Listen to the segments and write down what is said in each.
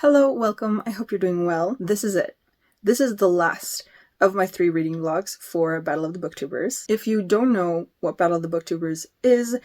Hello, welcome. I hope you're doing well. This is it. This is the last of my 3 reading vlogs for Battle of the BookTubers. If you don't know what Battle of the BookTubers is,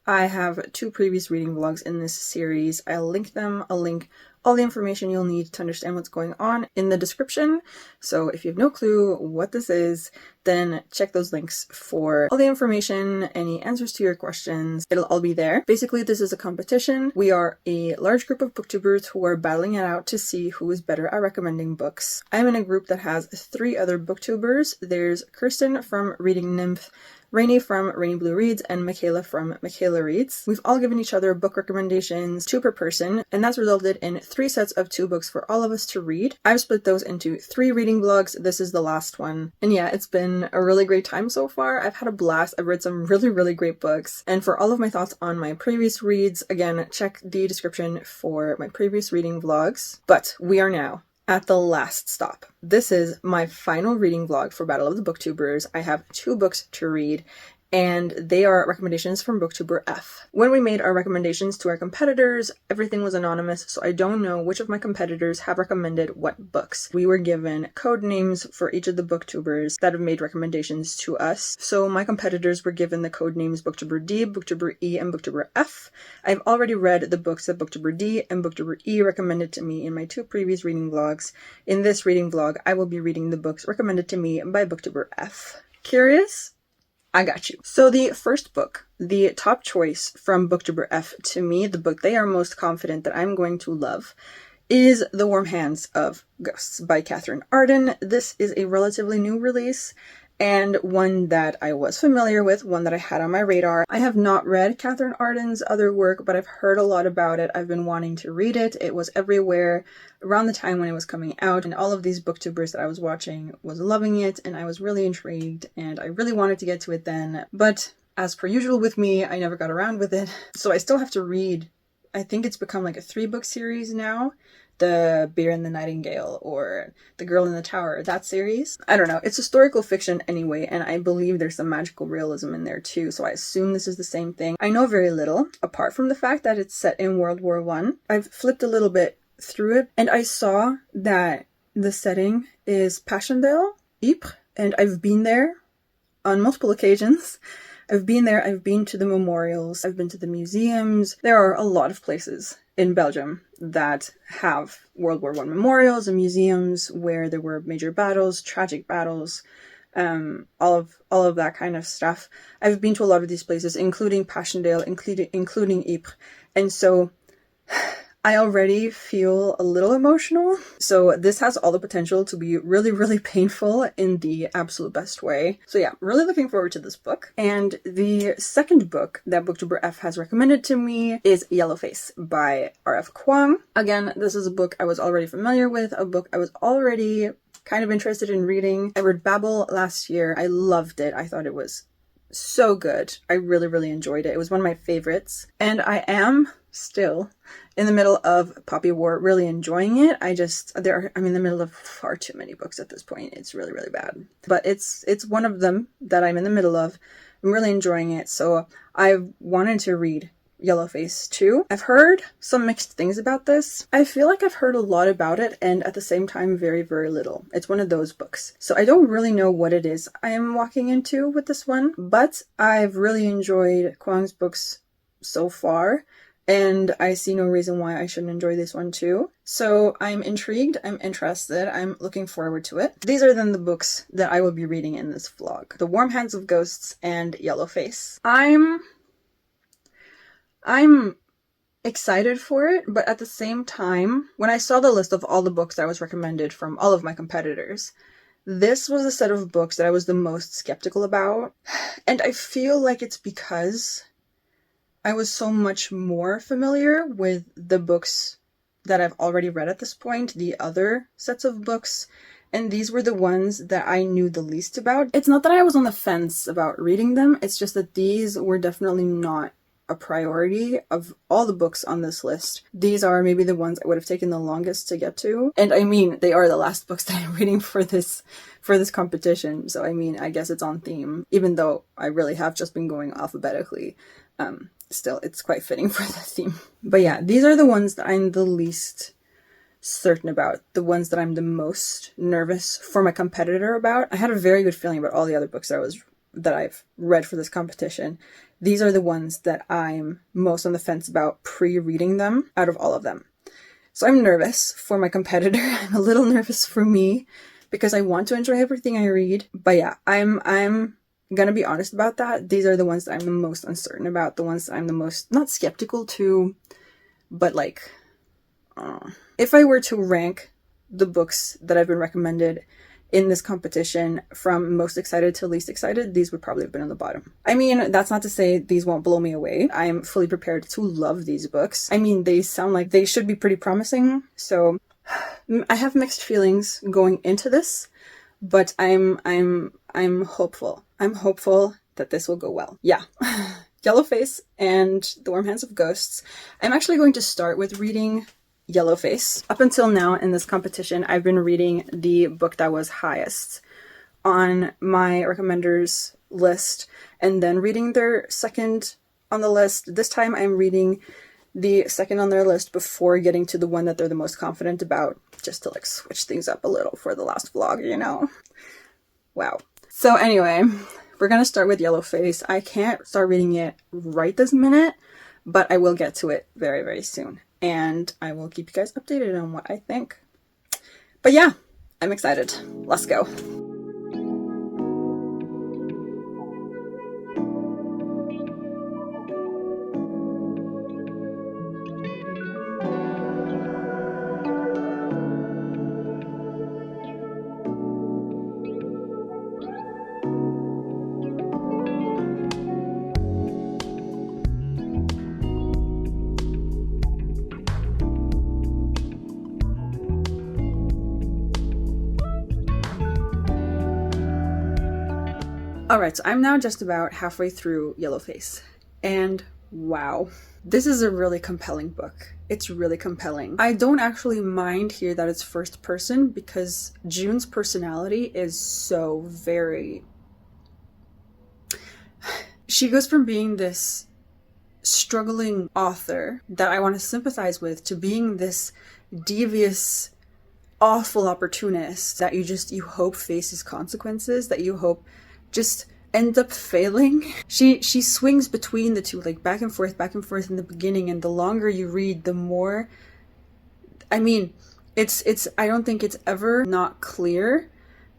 I have 2 previous reading vlogs in this series. I'll link them. I'll link all the information you'll need to understand what's going on in the description. So if you have no clue what this is, then check those links for all the information, any answers to your questions. It'll all be there. Basically, this is a competition. We are a large group of booktubers who are battling it out to see who is better at recommending books. I'm in a group that has 3 other booktubers. There's Kirsten from Reading Nymph, Rainy from Rainy Blue Reads, and Michaela from Michaela Reads. We've all given each other book recommendations, 2 per person, and that's resulted in 3 sets of 2 books for all of us to read. I've split those into 3 reading vlogs. This is the last one. And yeah, it's been a really great time so far. I've had a blast. I've read some really great books. And for all of my thoughts on my previous reads, again, check the description for my previous reading vlogs. But we are now at the last stop. This is my final reading vlog for Battle of the BookTubers. I have 2 books to read, and they are recommendations from BookTuber F. When we made our recommendations to our competitors, everything was anonymous, so I don't know which of my competitors have recommended what books. We were given code names for each of the booktubers that have made recommendations to us. So my competitors were given the code names BookTuber D, BookTuber E, and BookTuber F. I've already read the books that BookTuber D and BookTuber E recommended to me in my 2 previous reading vlogs. In this reading vlog, I will be reading the books recommended to me by BookTuber F. Curious? I got you. So the first book, the top choice from BookTuber F to me, the book they are most confident that I'm going to love, is The Warm Hands of Ghosts by Katherine Arden. This is a relatively new release and one that I was familiar with, one that I had on my radar. I have not read Katherine Arden's other work, but I've heard a lot about it. I've been wanting to read it. It was everywhere around the time when it was coming out, and all of these booktubers that I was watching was loving it, and I was really intrigued, and I really wanted to get to it then. But as per usual with me, I never got around with it. So I still have to read, I think it's become like a 3-book series now. The Bear and the Nightingale or The Girl in the Tower, that series. I don't know. It's historical fiction anyway, and I believe there's some magical realism in there too, so I assume this is the same thing. I know very little, apart from the fact that it's set in World War I. I've flipped a little bit through it, and I saw that the setting is Passchendaele, Ypres, and I've been there on multiple occasions. I've been there, I've been to the memorials, I've been to the museums. There are a lot of places in Belgium that have World War I memorials and museums where there were major battles, tragic battles, all of that kind of stuff. I've been to a lot of these places, including Passchendaele, including Ypres, and so I already feel a little emotional. So this has all the potential to be really painful in the absolute best way. So yeah, really looking forward to this book. And the second book that BookTuber F has recommended to me is Yellowface by R.F. Kuang. Again, this is a book I was already familiar with, a book I was already kind of interested in reading. I read Babel last year. I loved it. I thought it was so good. I really enjoyed it. It was one of my favorites. And I am still in the middle of Poppy War, really enjoying it. I'm in the middle of far too many books at this point. It's really bad. But it's one of them that I'm in the middle of. I'm really enjoying it. So I wanted to read Yellowface too. I've heard some mixed things about this. I feel like I've heard a lot about it and at the same time very little. It's one of those books. So I don't really know what it is I am walking into with this one, but I've really enjoyed Kuang's books so far, and I see no reason why I shouldn't enjoy this one too. So I'm intrigued, I'm interested, I'm looking forward to it. These are then the books that I will be reading in this vlog. The Warm Hands of Ghosts and Yellowface. I'm excited for it, but at the same time, when I saw the list of all the books that was recommended from all of my competitors, this was a set of books that I was the most skeptical about. And I feel like it's because I was so much more familiar with the books that I've already read at this point, the other sets of books, and these were the ones that I knew the least about. It's not that I was on the fence about reading them, it's just that these were definitely not a priority of all the books on this list. These are maybe the ones I would have taken the longest to get to. And I mean, they are the last books that I'm reading for this competition. So I mean, I guess it's on theme, even though I really have just been going alphabetically. Still, it's quite fitting for the theme. But yeah, these are the ones that I'm the least certain about, the ones that I'm the most nervous for my competitor about. I had a very good feeling about all the other books that I've read for this competition. These are the ones that I'm most on the fence about pre-reading them out of all of them. So I'm nervous for my competitor. I'm a little nervous for me because I want to enjoy everything I read. But yeah, I'm gonna be honest about that. These are the ones that I'm the most uncertain about, the ones that I'm the most, not skeptical to, but like, if I were to rank the books that I've been recommended in this competition from most excited to least excited, these would probably have been on the bottom. I mean, that's not to say these won't blow me away. I'm fully prepared to love these books. I mean, they sound like they should be pretty promising, so I have mixed feelings going into this, but I'm hopeful. I'm hopeful that this will go well. Yeah. Yellowface and The Warm Hands of Ghosts. I'm actually going to start with reading Yellowface. Up until now in this competition, I've been reading the book that was highest on my recommenders list and then reading their second on the list. This time I'm reading the second on their list before getting to the one that they're the most confident about, just to like switch things up a little for the last vlog, you know? Wow. So anyway, we're gonna start with Yellowface. I can't start reading it right this minute, but I will get to it very, very soon. And I will keep you guys updated on what I think. But yeah, I'm excited. Let's go. Alright, so I'm now just about halfway through Yellowface, and wow, this is a really compelling book. It's really compelling. I don't actually mind here that it's first person because June's personality is so very... She goes from being this struggling author that I want to sympathize with to being this devious, awful opportunist that you hope faces consequences, that you hope just ends up failing. She swings between the two, like back and forth in the beginning, and the longer you read, the more, I mean, I don't think it's ever not clear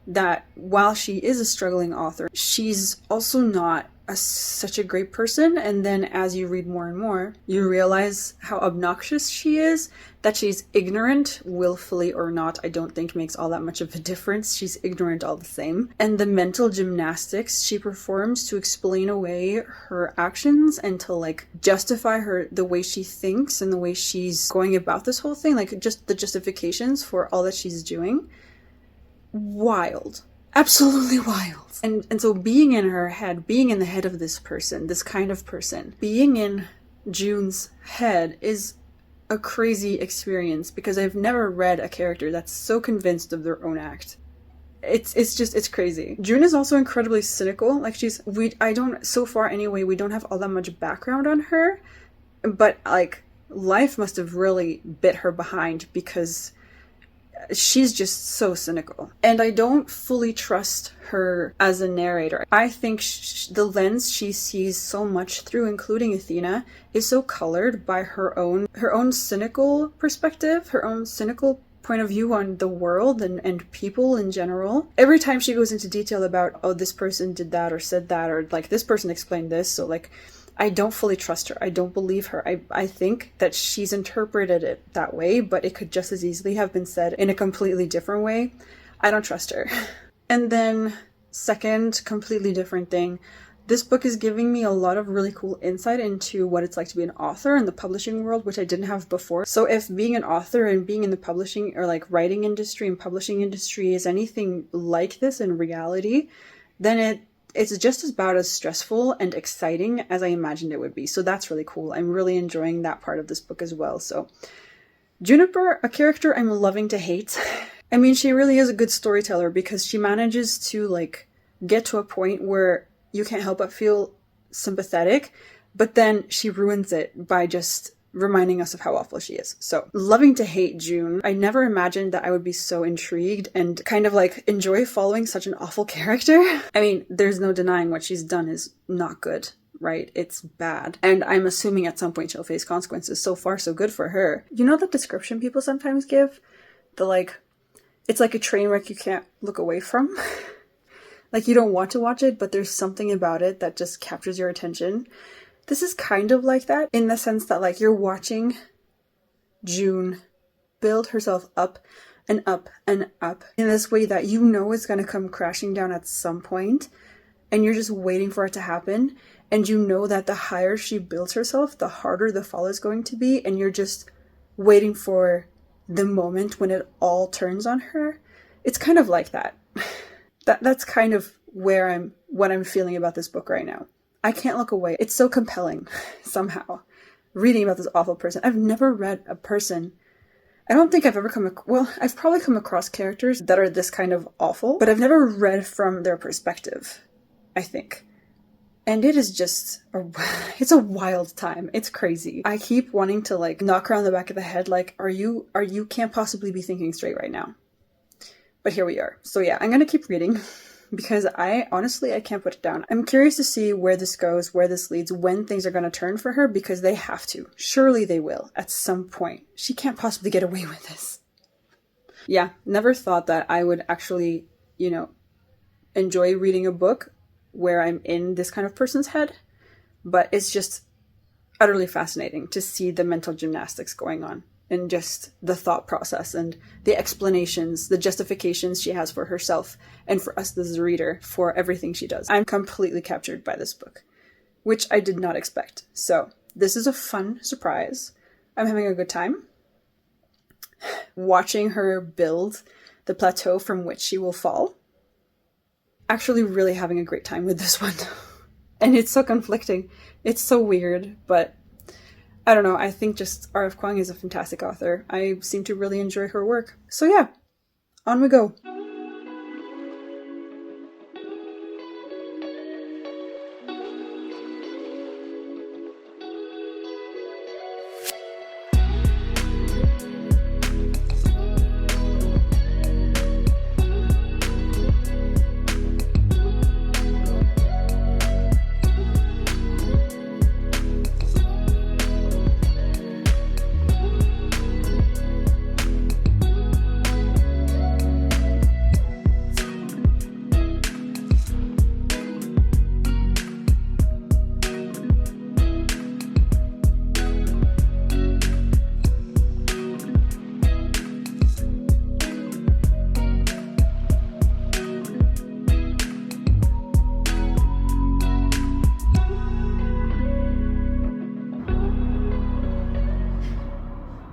that while she is a struggling author, she's also not such a great person. And then as you read more and more, you realize how obnoxious she is, that she's ignorant, willfully or not, I don't think makes all that much of a difference. She's ignorant all the same. And the mental gymnastics she performs to explain away her actions and to like justify the way she thinks and the way she's going about this whole thing, like just the justifications for all that she's doing. Wild. Absolutely wild. And so being in her head, being in the head of this person, this kind of person, being in June's head is a crazy experience because I've never read a character that's so convinced of their own act. It's crazy. June is also incredibly cynical. Like so far anyway, we don't have all that much background on her, but like life must have really bit her behind because she's just so cynical. And I don't fully trust her as a narrator. I think the lens she sees so much through, including Athena, is so colored by her own cynical perspective, her own cynical point of view on the world and people in general. Every time she goes into detail about, oh, this person did that or said that, or like this person explained this, so like I don't fully trust her. I don't believe her. I think that she's interpreted it that way, but it could just as easily have been said in a completely different way. I don't trust her. And then second, completely different thing. This book is giving me a lot of really cool insight into what it's like to be an author in the publishing world, which I didn't have before. So if being an author and being in the publishing or like writing industry and publishing industry is anything like this in reality, then it's just about as stressful and exciting as I imagined it would be. So that's really cool. I'm really enjoying that part of this book as well. So Juniper, a character I'm loving to hate. I mean, she really is a good storyteller because she manages to like get to a point where you can't help but feel sympathetic, but then she ruins it by just reminding us of how awful she is. So, loving to hate June. I never imagined that I would be so intrigued and kind of like enjoy following such an awful character. I mean, there's no denying what she's done is not good, right? It's bad. And I'm assuming at some point she'll face consequences. So far, so good for her. You know the description people sometimes give? The like, it's like a train wreck you can't look away from. Like you don't want to watch it, but there's something about it that just captures your attention. This is kind of like that in the sense that like you're watching June build herself up and up and up in this way that you know is going to come crashing down at some point, and you're just waiting for it to happen. And you know that the higher she builds herself, the harder the fall is going to be, and you're just waiting for the moment when it all turns on her. It's kind of like that. That's kind of what I'm feeling about this book right now. I can't look away. It's so compelling, somehow, reading about this awful person. I've never read a person, I don't think I've ever I've probably come across characters that are this kind of awful, but I've never read from their perspective, I think. And it is just, it's a wild time. It's crazy. I keep wanting to like knock her on the back of the head, like, you can't possibly be thinking straight right now. But here we are. So yeah, I'm going to keep reading because I can't put it down. I'm curious to see where this goes, where this leads, when things are going to turn for her, because they have to. Surely they will at some point. She can't possibly get away with this. Yeah, never thought that I would actually, enjoy reading a book where I'm in this kind of person's head, but it's just utterly fascinating to see the mental gymnastics going on and just the thought process and the explanations, the justifications she has for herself and for us as a reader for everything she does. I'm completely captured by this book, which I did not expect. So this is a fun surprise. I'm having a good time watching her build the plateau from which she will fall. Actually really having a great time with this one. And it's so conflicting. It's so weird, but I don't know. I think just R.F. Kuang is a fantastic author. I seem to really enjoy her work. So yeah, on we go.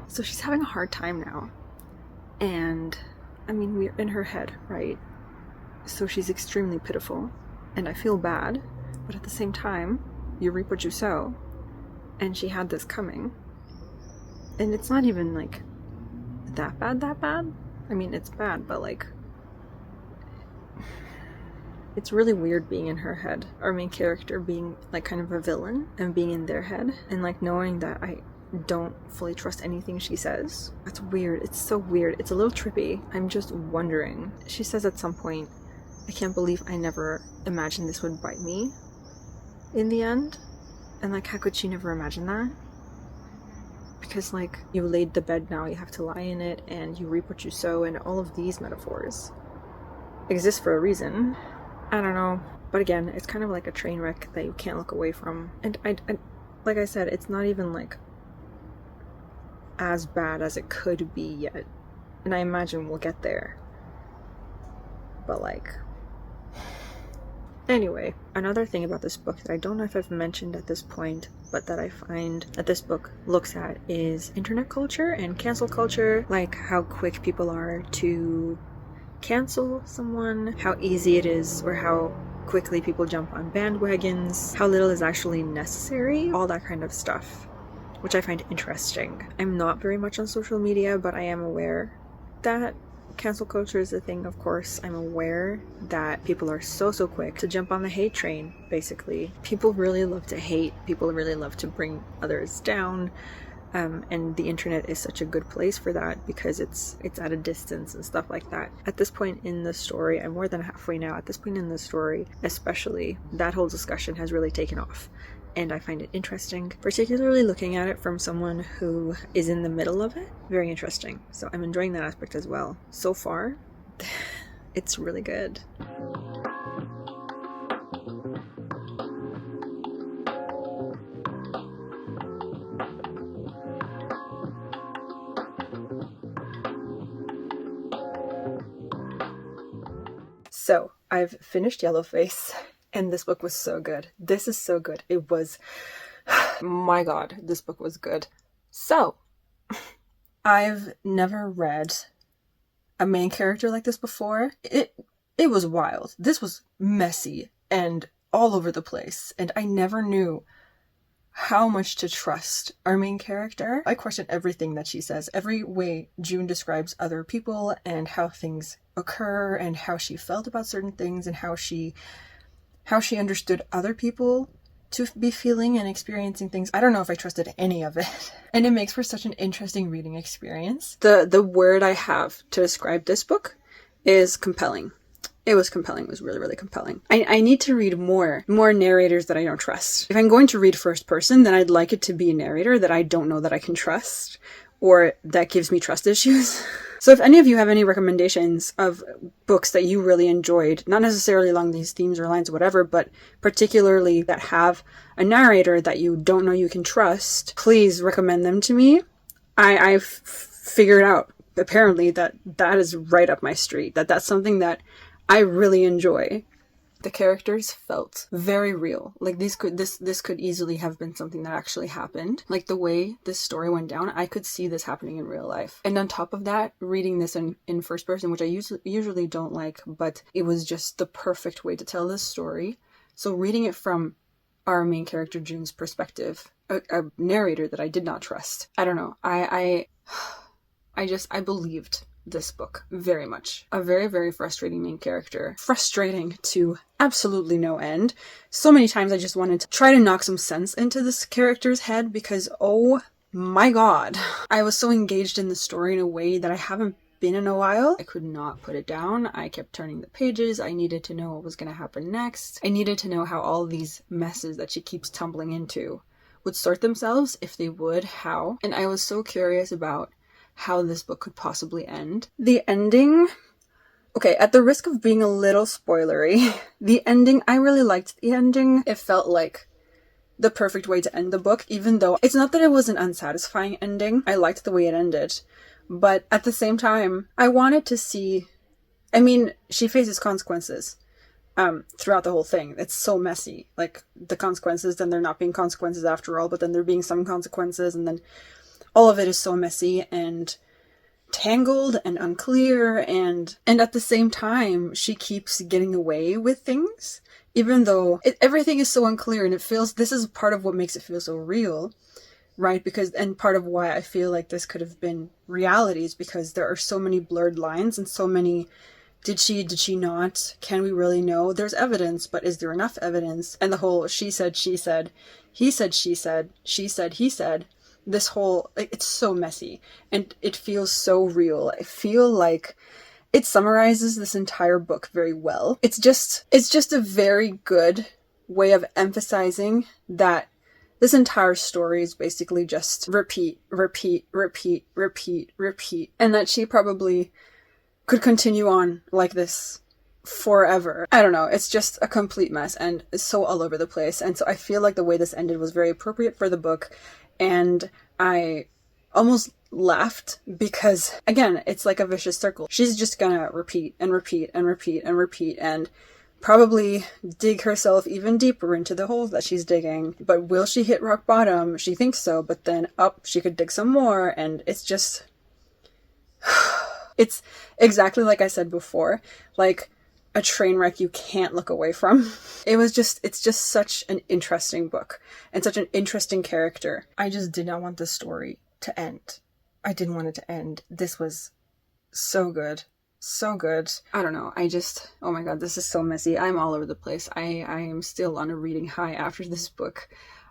So she's having a hard time now. And, I mean, we're in her head, right? So she's extremely pitiful. And I feel bad. But at the same time, you reap what you sow. And she had this coming. And it's not even, like, that bad. I mean, it's bad, but, like, it's really weird being in her head. Our main character being, like, kind of a villain and being in their head. And, like, knowing that I don't fully trust anything she says. That's weird. It's so weird. It's a little trippy. I'm just wondering. She says at some point, I can't believe I never imagined this would bite me in the end. And like, how could she never imagine that? Because like, you laid the bed, now you have to lie in it, and you reap what you sow, and all of these metaphors exist for a reason. I don't know. But again, it's kind of like a train wreck that you can't look away from. And I like I said, it's not even like as bad as it could be yet, and I imagine we'll get there, but like, anyway, another thing about this book that I don't know if I've mentioned at this point, but that I find that this book looks at is internet culture and cancel culture, like how quick people are to cancel someone, how easy it is, or how quickly people jump on bandwagons, how little is actually necessary, all that kind of stuff, which I find interesting. I'm not very much on social media, but I am aware that cancel culture is a thing, of course. I'm aware that people are so quick to jump on the hate train, basically. People really love to hate. People really love to bring others down. And the internet is such a good place for that because it's at a distance and stuff like that. At this point in the story, I'm more than halfway now, at this point in the story especially, that whole discussion has really taken off. And I find it interesting, particularly looking at it from someone who is in the middle of it. Very interesting. So I'm enjoying that aspect as well. So far, it's really good. So I've finished Yellowface, and this book was so good. This is so good. It was, my God, this book was good. So, I've never read a main character like this before. It was wild. This was messy and all over the place, and I never knew how much to trust our main character. I question everything that she says, every way June describes other people and how things occur and how she felt about certain things and how she understood other people to be feeling and experiencing things. I don't know if I trusted any of it. And it makes for such an interesting reading experience. The word I have to describe this book is compelling. It was compelling. It was really, really compelling. I need to read more narrators that I don't trust. If I'm going to read first person, then I'd like it to be a narrator that I don't know that I can trust or that gives me trust issues. So if any of you have any recommendations of books that you really enjoyed, not necessarily along these themes or lines or whatever, but particularly that have a narrator that you don't know you can trust, please recommend them to me. I've figured out, apparently, that is right up my street. That's something that I really enjoy. The characters felt very real. Like this could easily have been something that actually happened. Like the way this story went down, I could see this happening in real life. And on top of that, reading this in first person, which I usually don't like, but it was just the perfect way to tell this story. So reading it from our main character June's perspective, a narrator that I did not trust. I don't know. I believed this book very much. A very, very frustrating main character. Frustrating to absolutely no end. So many times I just wanted to try to knock some sense into this character's head because, oh my God, I was so engaged in the story in a way that I haven't been in a while. I could not put it down. I kept turning the pages. I needed to know what was going to happen next. I needed to know how all these messes that she keeps tumbling into would sort themselves. If they would, how. And I was so curious about how this book could possibly end. The ending, okay, at the risk of being a little spoilery, the ending, I really liked the ending. It felt like the perfect way to end the book, even though it's not that it was an unsatisfying ending. I liked the way it ended. But at the same time, I wanted to see, I mean, she faces consequences throughout the whole thing. It's so messy. Like, the consequences, then there not being consequences after all, but then there being some consequences, and then all of it is so messy and tangled and unclear, and at the same time, she keeps getting away with things, even though everything is so unclear, and this is part of what makes it feel so real, right? Because, and part of why I feel like this could have been reality is because there are so many blurred lines and so many, did she not? Can we really know? There's evidence, but is there enough evidence? And the whole she said, he said, she said, he said, this whole, it's so messy and it feels so real. I feel like it summarizes this entire book very well. It's just a very good way of emphasizing that this entire story is basically just repeat, repeat, repeat, repeat, repeat. And that she probably could continue on like this forever. I don't know. It's just a complete mess and it's so all over the place. And so I feel like the way this ended was very appropriate for the book. And I almost laughed because, again, it's like a vicious circle. She's just gonna repeat and repeat and repeat and repeat and probably dig herself even deeper into the holes that she's digging. But will she hit rock bottom? She thinks so, but then she could dig some more, and it's just... it's exactly like I said before, like a train wreck you can't look away from. It's just such an interesting book and such an interesting character. I just did not want the story to end. I didn't want it to end. This was so good. So good. I don't know. Oh my God, this is so messy. I'm all over the place. I am still on a reading high after this book.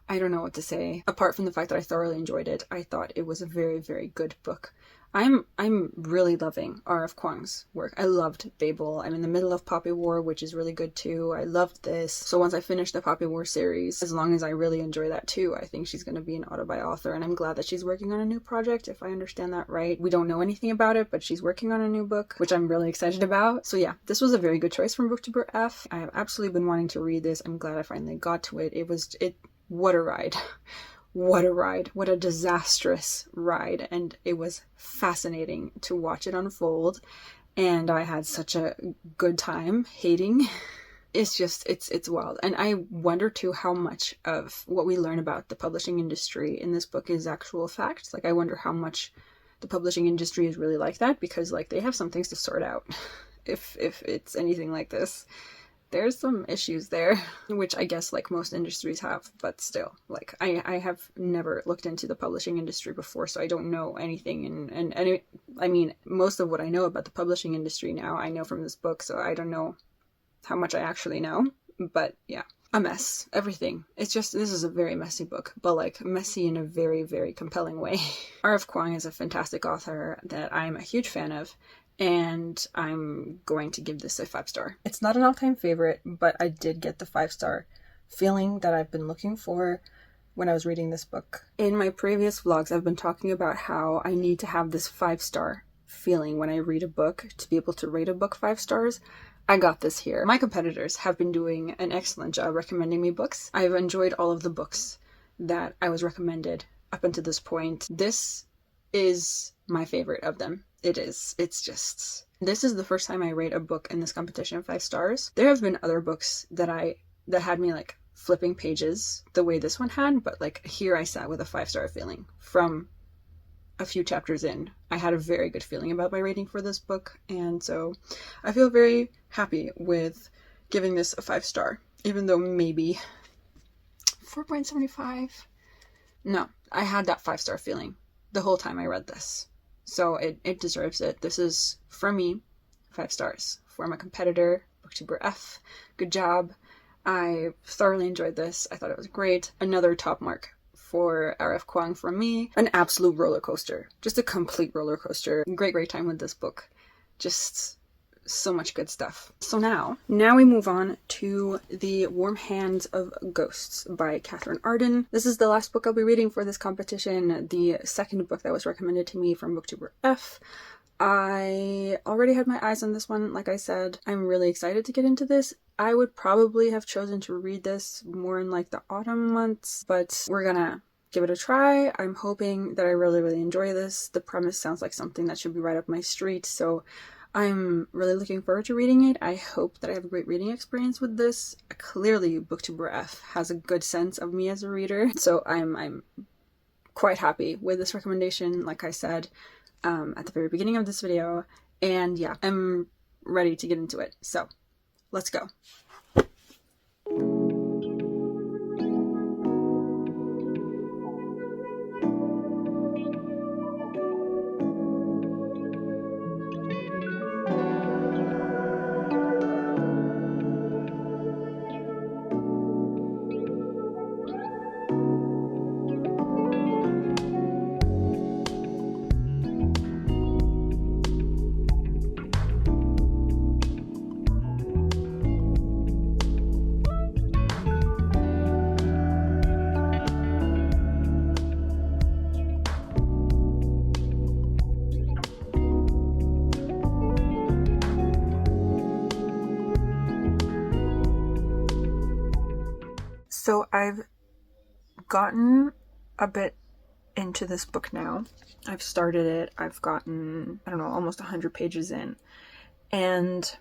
I don't know what to say. Apart from the fact that I thoroughly enjoyed it, I thought it was a very, very good book. I'm really loving R.F. Kuang's work. I loved Babel. I'm in the middle of Poppy War, which is really good too. I loved this. So once I finish the Poppy War series, as long as I really enjoy that too, I think she's going to be an auto-buy author, and I'm glad that she's working on a new project, if I understand that right. We don't know anything about it, but she's working on a new book, which I'm really excited about. So yeah, this was a very good choice from BookTuber F. I have absolutely been wanting to read this. I'm glad I finally got to it. What a ride. What a ride. What a disastrous ride. And it was fascinating to watch it unfold. And I had such a good time hating. It's wild. And I wonder too how much of what we learn about the publishing industry in this book is actual fact. Like, I wonder how much the publishing industry is really like that, because like they have some things to sort out if it's anything like this. There's some issues there, which I guess like most industries have, but still, like I have never looked into the publishing industry before, so I don't know anything. I mean, most of what I know about the publishing industry now, I know from this book, so I don't know how much I actually know, but yeah, a mess, everything. It's just, this is a very messy book, but like messy in a very, very compelling way. R.F. Kuang is a fantastic author that I'm a huge fan of, and I'm going to give this a 5-star. It's not an all-time favorite, but I did get the 5-star feeling that I've been looking for when I was reading this book. In my previous vlogs, I've been talking about how I need to have this 5-star feeling when I read a book to be able to rate a book 5 stars. I got this here. My competitors have been doing an excellent job recommending me books. I've enjoyed all of the books that I was recommended up until this point. This is my favorite of them. It is. It's just... This is the first time I rate a book in this competition 5 stars. There have been other books that had me like flipping pages the way this one had, but like here I sat with a 5-star feeling from a few chapters in. I had a very good feeling about my rating for this book, and so I feel very happy with giving this a 5-star, even though maybe 4.75. No, I had that 5-star feeling the whole time I read this. So it deserves it. This is, from me, 5 stars. For my competitor, BookTuber F, good job. I thoroughly enjoyed this. I thought it was great. Another top mark for R.F. Kuang from me. An absolute roller coaster. Just a complete roller coaster. Great time with this book. Just so much good stuff. So now we move on to The Warm Hands of Ghosts by Katherine Arden. This is the last book I'll be reading for this competition, the second book that was recommended to me from BookTuber F. I already had my eyes on this one, like I said. I'm really excited to get into this. I would probably have chosen to read this more in like the autumn months, but we're gonna give it a try. I'm hoping that I really enjoy this. The premise sounds like something that should be right up my street, so I'm really looking forward to reading it. I hope that I have a great reading experience with this. Clearly, BookTuber F has a good sense of me as a reader, so I'm quite happy with this recommendation, like I said at the very beginning of this video. And yeah, I'm ready to get into it. So let's go. So I've gotten a bit into this book now. I've started it. I've gotten, I don't know, almost 100 pages in. And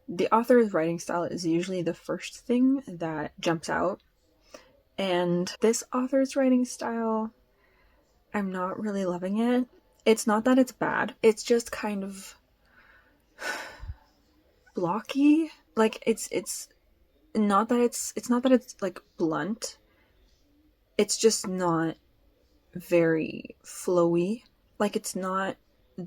the author's writing style is usually the first thing that jumps out. And this author's writing style, I'm not really loving it. It's not that it's bad. It's just kind of blocky. Like it's not that it's like blunt. It's just not very flowy. Like, it's not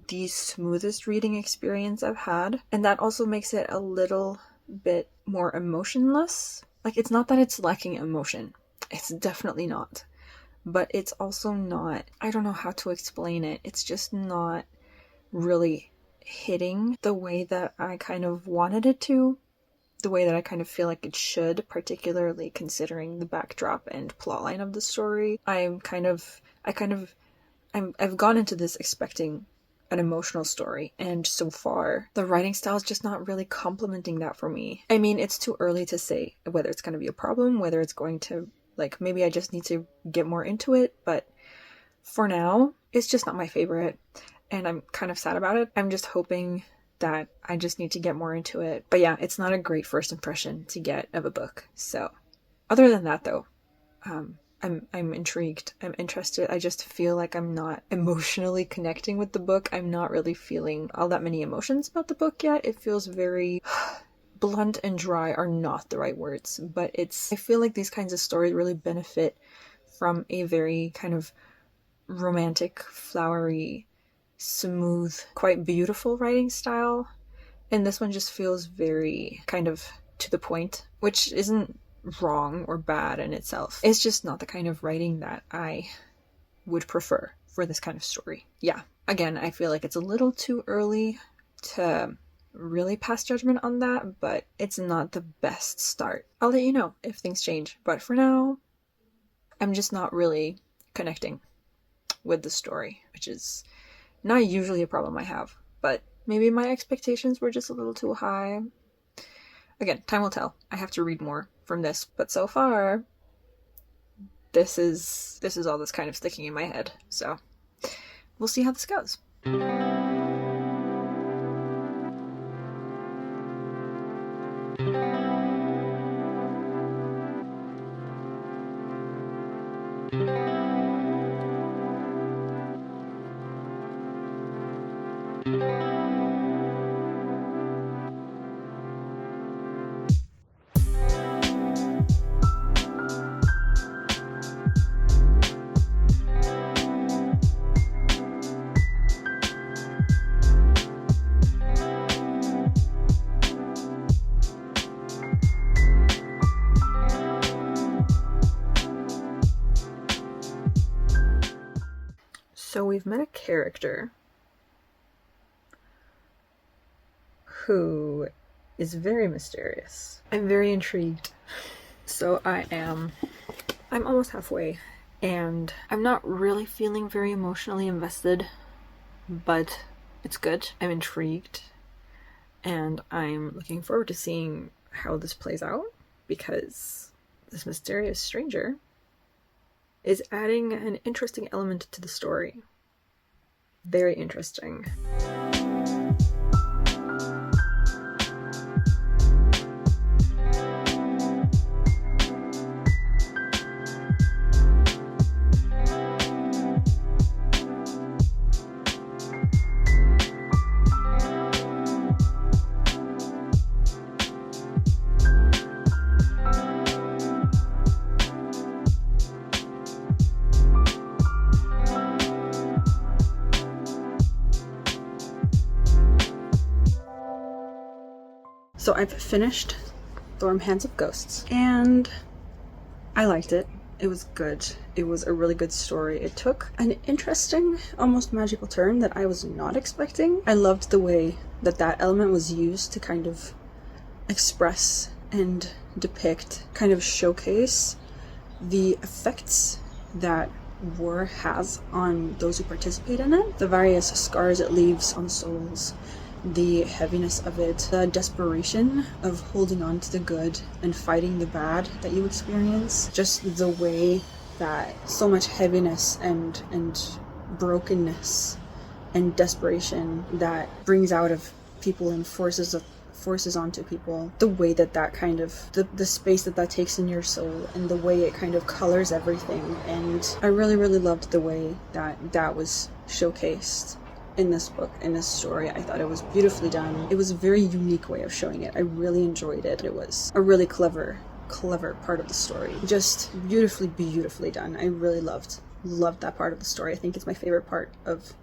the smoothest reading experience I've had, and that also makes it a little bit more emotionless. Like, it's not that it's lacking emotion. It's definitely not. But it's also not, I don't know how to explain it. It's just not really hitting the way that I kind of wanted it to, the way that I kind of feel like it should, particularly considering the backdrop and plotline of the story. I've gone into this expecting an emotional story, and so far the writing style is just not really complementing that for me. I mean, it's too early to say whether it's going to be a problem, whether it's going to, like, maybe I just need to get more into it, but for now, it's just not my favorite, and I'm kind of sad about it. I'm just hoping that I just need to get more into it. But yeah, it's not a great first impression to get of a book. So, other than that though, I'm intrigued. I'm interested. I just feel like I'm not emotionally connecting with the book. I'm not really feeling all that many emotions about the book yet. It feels very blunt and dry are not the right words, but I feel like these kinds of stories really benefit from a very kind of romantic, flowery, smooth, quite beautiful writing style. And this one just feels very kind of to the point, which isn't wrong or bad in itself. It's just not the kind of writing that I would prefer for this kind of story. Yeah, again, I feel like it's a little too early to really pass judgment on that, but it's not the best start. I'll let you know if things change, but for now, I'm just not really connecting with the story, which is not usually a problem I have, but maybe my expectations were just a little too high. Again, time will tell. I have to read more from this, but so far, this is all that's kind of sticking in my head. So, we'll see how this goes. So we've met a character who is very mysterious. I'm very intrigued. So I'm almost halfway, and I'm not really feeling very emotionally invested, but it's good. I'm intrigued, and I'm looking forward to seeing how this plays out, because this mysterious stranger is adding an interesting element to the story. Very interesting. So I've finished Thorm Hands of Ghosts, and I liked it. It was good. It was a really good story. It took an interesting, almost magical turn that I was not expecting. I loved the way that that element was used to kind of express and depict, kind of showcase the effects that war has on those who participate in it. The various scars it leaves on souls, the heaviness of it, the desperation of holding on to the good and fighting the bad that you experience. Just the way that so much heaviness and brokenness and desperation that brings out of people and forces onto people. The way that kind of, the space that takes in your soul, and the way it kind of colors everything. And I really, really loved the way that was showcased in this book, in this story. I thought it was beautifully done. It was a very unique way of showing it. I really enjoyed it. It was a really clever part of the story. Just beautifully done. I really loved that part of the story. I think it's my favorite part of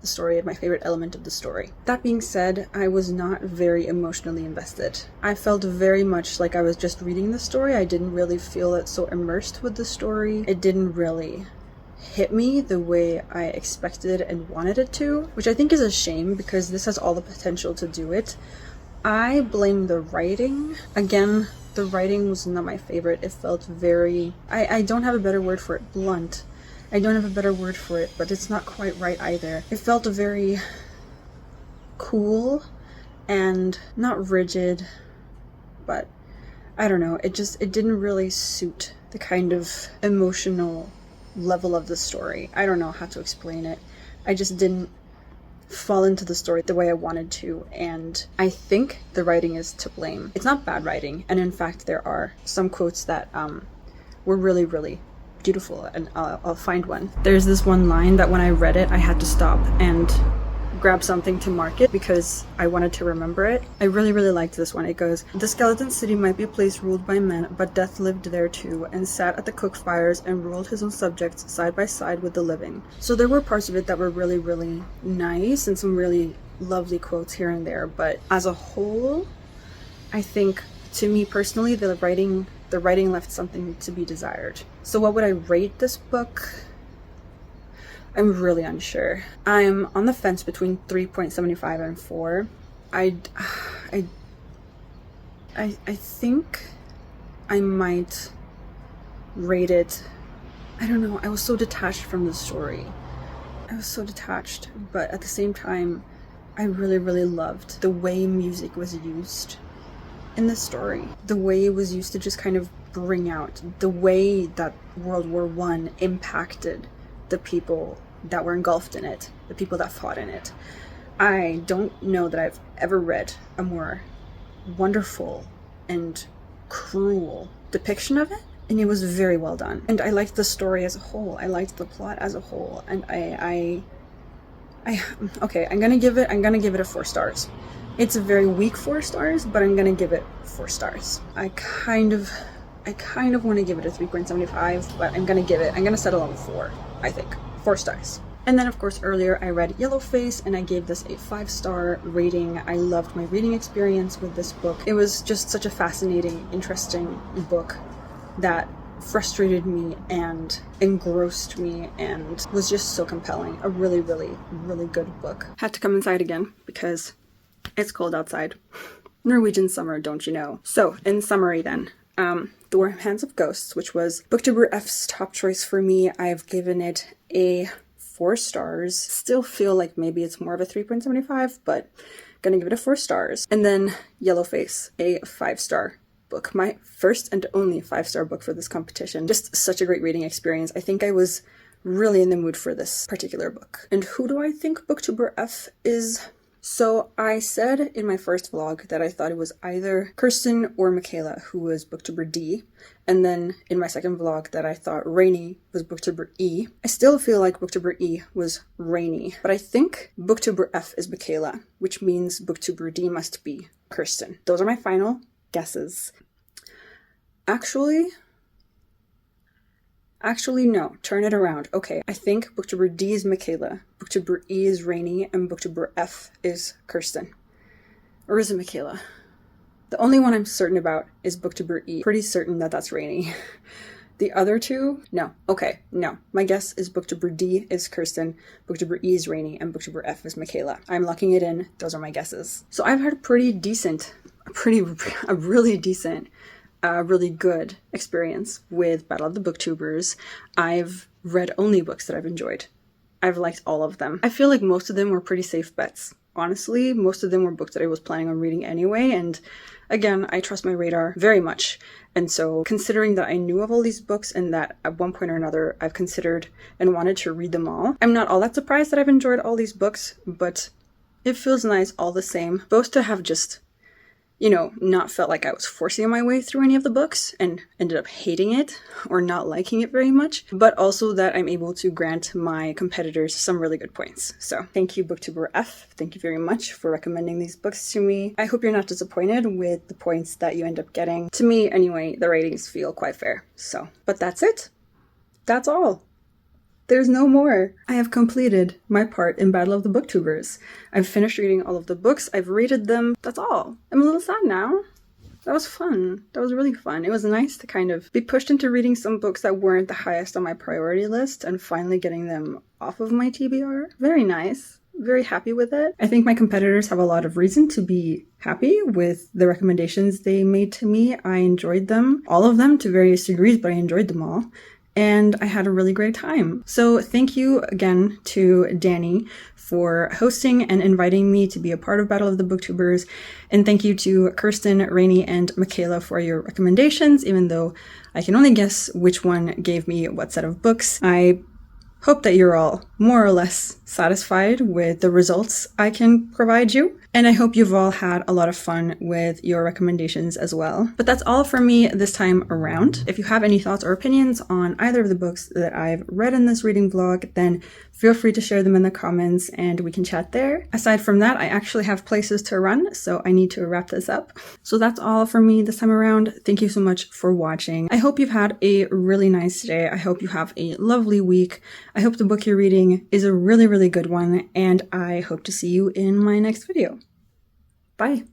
the story and my favorite element of the story. That being said, I was not very emotionally invested. I felt very much like I was just reading the story. I didn't really feel it so immersed with the story. It didn't really hit me the way I expected and wanted it to, which I think is a shame because this has all the potential to do it. I blame the writing. Again, the writing was not my favorite. It felt very, I don't have a better word for it, blunt. I don't have a better word for it, but it's not quite right either. It felt very cool and not rigid, but I don't know. It didn't really suit the kind of emotional level of the story. I don't know how to explain it. I just didn't fall into the story the way I wanted to, and I think the writing is to blame. It's not bad writing, and in fact there are some quotes that were really, really beautiful, and I'll find one. There's this one line that when I read it I had to stop and grab something to mark it because I wanted to remember it. I really, really liked this one. It goes, "The skeleton city might be a place ruled by men, but death lived there too, and sat at the cook fires and ruled his own subjects side by side with the living." So there were parts of it that were really, really nice and some really lovely quotes here and there, but as a whole, I think, to me personally, the writing left something to be desired. So what would I rate this book? I'm really unsure. I'm on the fence between 3.75 and 4. I think I might rate it. I don't know. I was so detached from the story. I was so detached, but at the same time, I really, really loved the way music was used in the story. The way it was used to just kind of bring out the way that World War I impacted the people that were engulfed in it, the people that fought in it. I don't know that I've ever read a more wonderful and cruel depiction of it, and it was very well done. And I liked the story as a whole. I liked the plot as a whole, and okay, I'm gonna give it a 4 stars. It's a very weak 4 stars, but I'm gonna give it 4 stars. I kind of want to give it a 3.75, but I'm gonna settle on 4, I think. 4 stars. And then of course earlier I read Yellowface and I gave this a 5-star rating. I loved my reading experience with this book. It was just such a fascinating, interesting book that frustrated me and engrossed me and was just so compelling. A really, really, really good book. Had to come inside again because it's cold outside. Norwegian summer, don't you know? So in summary then, The Warm Hands of Ghosts, which was BookTuber F's top choice for me, I've given it a 4 stars. Still feel like maybe it's more of a 3.75, but gonna give it a 4 stars. And then Yellowface, a 5-star book. My first and only 5-star book for this competition. Just such a great reading experience. I think I was really in the mood for this particular book. And who do I think BookTuber F is? So I said in my first vlog that I thought it was either Kirsten or Michaela who was BookTuber D, and then in my second vlog that I thought Rainy was BookTuber E. I still feel like BookTuber E was Rainy, but I think BookTuber F is Michaela, which means BookTuber D must be Kirsten. Those are my final guesses. Actually, no. Turn it around. Okay, I think BookTuber D is Michaela, BookTuber E is Rainy, and BookTuber F is Kirsten. Or is it Michaela? The only one I'm certain about is BookTuber E. Pretty certain that that's Rainy. The other two? No. Okay, no. My guess is BookTuber D is Kirsten, BookTuber E is Rainy, and BookTuber F is Michaela. I'm locking it in. Those are my guesses. So I've had a really good experience with Battle of the BookTubers. I've read only books that I've enjoyed. I've liked all of them. I feel like most of them were pretty safe bets. Honestly, most of them were books that I was planning on reading anyway, and again, I trust my radar very much. And so, considering that I knew of all these books and that at one point or another I've considered and wanted to read them all, I'm not all that surprised that I've enjoyed all these books, but it feels nice all the same, both to have just, you know, not felt like I was forcing my way through any of the books and ended up hating it or not liking it very much, but also that I'm able to grant my competitors some really good points. So thank you, BookTuber F. Thank you very much for recommending these books to me. I hope you're not disappointed with the points that you end up getting. To me, anyway, the ratings feel quite fair. So, but that's it. That's all. There's no more. I have completed my part in Battle of the BookTubers. I've finished reading all of the books. I've rated them. That's all. I'm a little sad now. That was fun. That was really fun. It was nice to kind of be pushed into reading some books that weren't the highest on my priority list and finally getting them off of my TBR. Very nice. Very happy with it. I think my competitors have a lot of reason to be happy with the recommendations they made to me. I enjoyed them, all of them to various degrees, but I enjoyed them all. And I had a really great time. So thank you again to Danni for hosting and inviting me to be a part of Battle of the BookTubers. And thank you to Kirsten, Rainey, and Michaela for your recommendations, even though I can only guess which one gave me what set of books. I hope that you're all more or less satisfied with the results I can provide you. And I hope you've all had a lot of fun with your recommendations as well. But that's all from me this time around. If you have any thoughts or opinions on either of the books that I've read in this reading vlog, then feel free to share them in the comments and we can chat there. Aside from that, I actually have places to run, so I need to wrap this up. So that's all from me this time around. Thank you so much for watching. I hope you've had a really nice day. I hope you have a lovely week. I hope the book you're reading is a really, really good one, and I hope to see you in my next video. Bye!